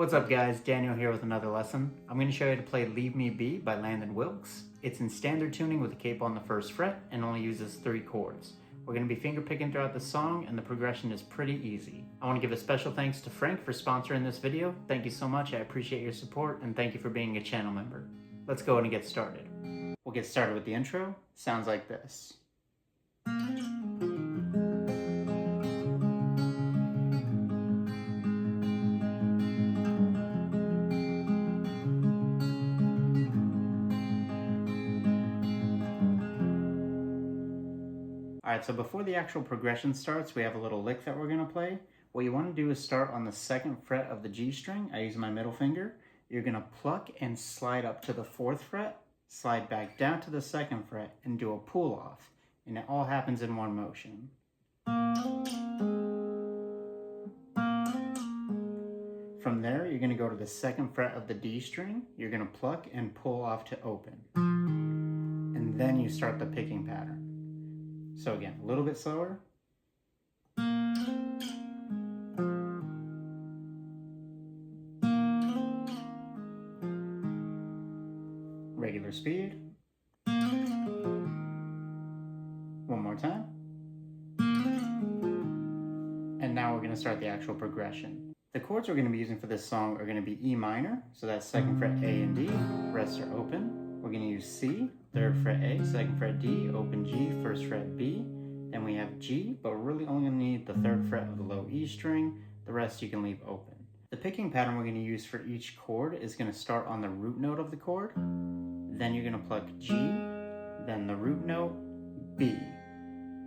What's up guys, Daniel here with another lesson. I'm going to show you how to play Leave Me Be by Landon Wilks. It's in standard tuning with a capo on the first fret and only uses 3 chords. We're going to be finger picking throughout the song and the progression is pretty easy. I want to give a special thanks to Frank for sponsoring this video. Thank you so much, I appreciate your support and thank you for being a channel member. Let's go ahead and get started. We'll get started with the intro. Sounds like this. Alright, so before the actual progression starts, we have a little lick that we're going to play. What you want to do is start on the 2nd fret of the G string. I use my middle finger. You're going to pluck and slide up to the 4th fret, slide back down to the 2nd fret, and do a pull off. And it all happens in one motion. From there, you're going to go to the 2nd fret of the D string. You're going to pluck and pull off to open. And then you start the picking pattern. So again, a little bit slower. Regular speed. One more time. And now we're going to start the actual progression. The chords we're going to be using for this song are going to be E minor, so that's 2nd fret A and D, rest are open. We're going to use C, 3rd fret A, 2nd fret D, open G, 1st fret B. Then we have G, but we're really only going to need the 3rd fret of the low E string. The rest you can leave open. The picking pattern we're going to use for each chord is going to start on the root note of the chord. Then you're going to pluck G, then the root note, B.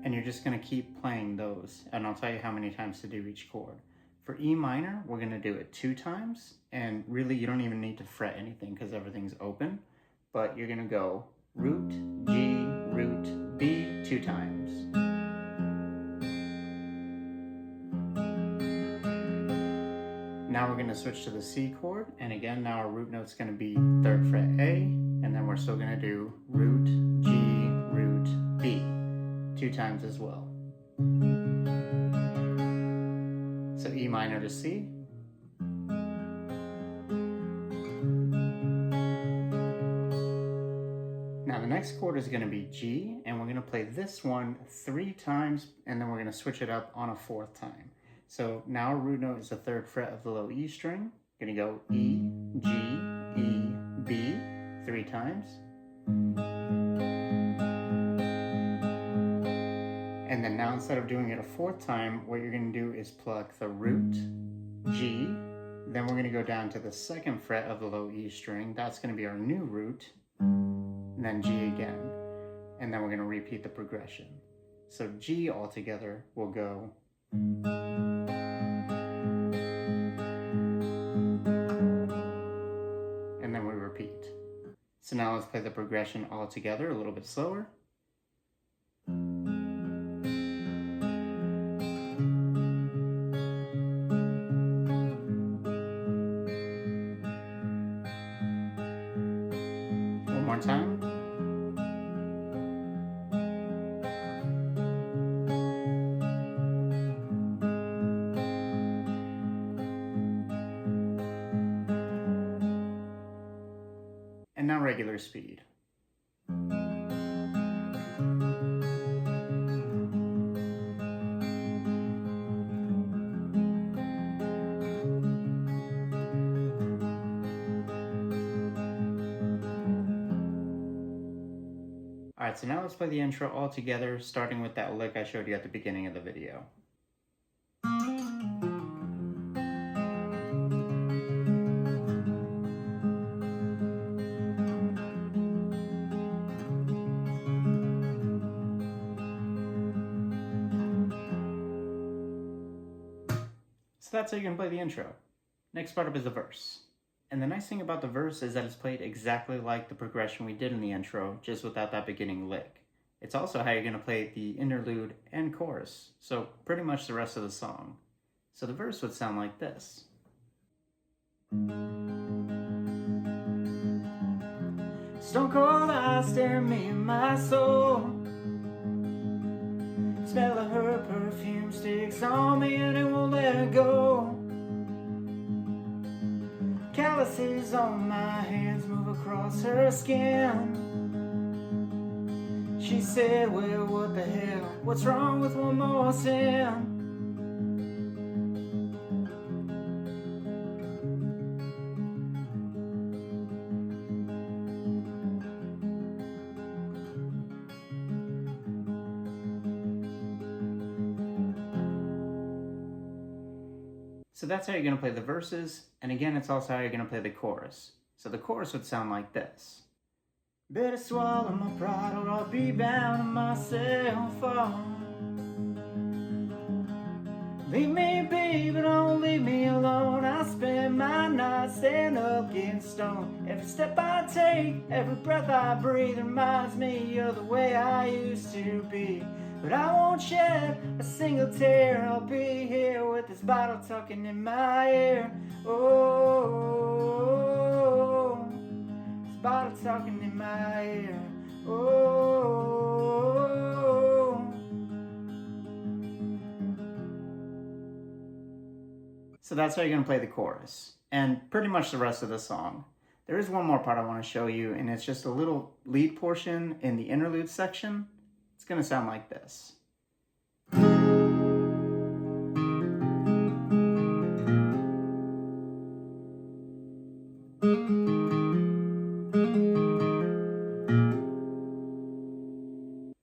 And you're just going to keep playing those. And I'll tell you how many times to do each chord. For E minor, we're going to do it 2 times. And really, you don't even need to fret anything because everything's open. But you're going to go root, G, root, B 2 times. Now we're going to switch to the C chord. And again, now our root note's going to be 3rd fret A. And then we're still going to do root, G, root, B 2 times as well. So E minor to C. Now the next chord is going to be G, and we're going to play this one 3 times, and then we're going to switch it up on a 4th time. So now our root note is the 3rd fret of the low E string. We're going to go E, G, E, B 3 times. And then now instead of doing it a 4th time, what you're going to do is pluck the root, G, then we're going to go down to the 2nd fret of the low E string. That's going to be our new root. And then G again, and then we're going to repeat the progression. So G altogether will go. And then we repeat. So now let's play the progression all together a little bit slower. One more time. And now regular speed. Alright, so now let's play the intro all together, starting with that lick I showed you at the beginning of the video. So that's how you can play the intro. Next part up is the verse. And the nice thing about the verse is that it's played exactly like the progression we did in the intro, just without that beginning lick. It's also how you're going to play the interlude and chorus, so pretty much the rest of the song. So the verse would sound like this. Stone cold eyes stare me in my soul. Smell of her perfume sticks on me and it won't let go. Calluses on my hands move across her skin. She said, well, what the hell? What's wrong with one more sin? So that's how you're going to play the verses, and again, it's also how you're going to play the chorus. So the chorus would sound like this. Better swallow my pride or I'll be bound to myself. Leave me be, but don't leave me alone. I spend my nights standing up getting stoned. Every step I take, every breath I breathe reminds me of the way I used to be. But I won't shed a single tear. I'll be here with this bottle tucking in my ear. Oh, this bottle tucking in my ear. Oh. So that's how you're going to play the chorus, and pretty much the rest of the song. There is one more part I want to show you, and it's just a little lead portion in the interlude section. It's going to sound like this.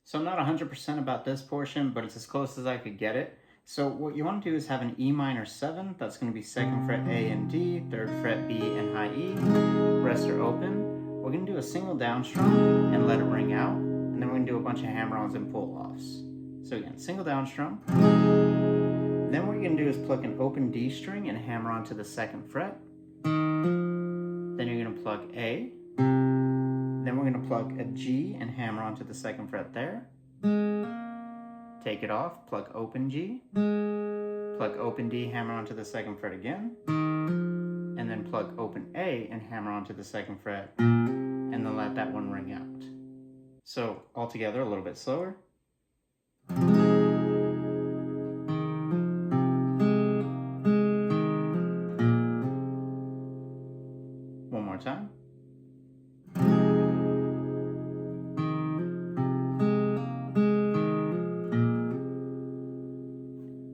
So I'm not 100% about this portion, but it's as close as I could get it. So what you want to do is have an E minor 7, that's going to be 2nd fret A and D, 3rd fret B and high E, rest are open. We're going to do a single down strum and let it ring out, and then we're going to do a bunch of hammer-ons and pull-offs. So again, single down strum. Then what you're going to do is pluck an open D string and hammer onto the 2nd fret. Then you're going to pluck A. Then we're going to pluck a G and hammer onto the 2nd fret there. Take it off, pluck open G, pluck open D, hammer onto the 2nd fret again, and then pluck open A and hammer onto the 2nd fret, and then let that one ring out. So all together, a little bit slower. One more time.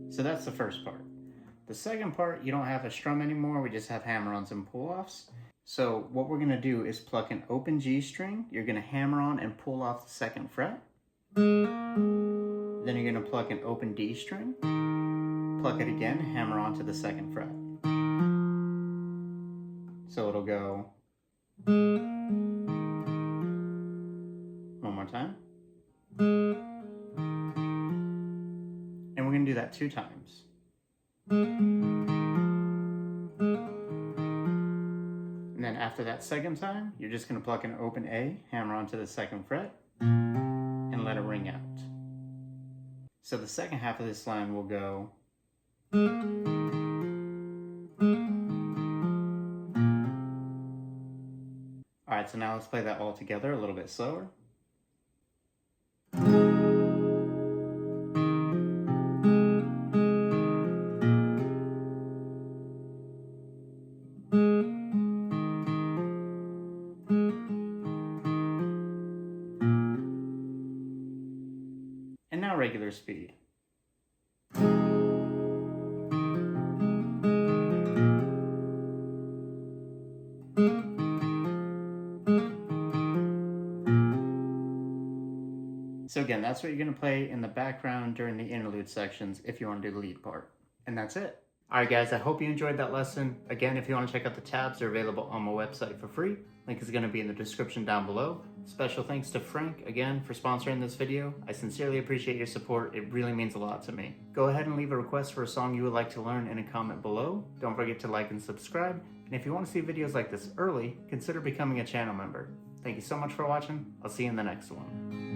So that's the first part. The second part, you don't have a strum anymore, we just have hammer-ons and pull-offs. So what we're going to do is pluck an open G string, you're going to hammer on and pull off the 2nd fret. Then you're going to pluck an open D string, pluck it again, hammer on to the 2nd fret. So it'll go... One more time. And we're going to do that 2 times. And then after that 2nd time, you're just going to pluck an open A, hammer onto the 2nd fret, and let it ring out. So the second half of this line will go... Alright, so now let's play that all together a little bit slower. And now regular speed. So again, that's what you're going to play in the background during the interlude sections if you want to do the lead part. And that's it. Alright guys, I hope you enjoyed that lesson. Again, if you want to check out the tabs, they're available on my website for free. Link is going to be in the description down below. Special thanks to Frank, again, for sponsoring this video. I sincerely appreciate your support. It really means a lot to me. Go ahead and leave a request for a song you would like to learn in a comment below. Don't forget to like and subscribe. And if you want to see videos like this early, consider becoming a channel member. Thank you so much for watching. I'll see you in the next one.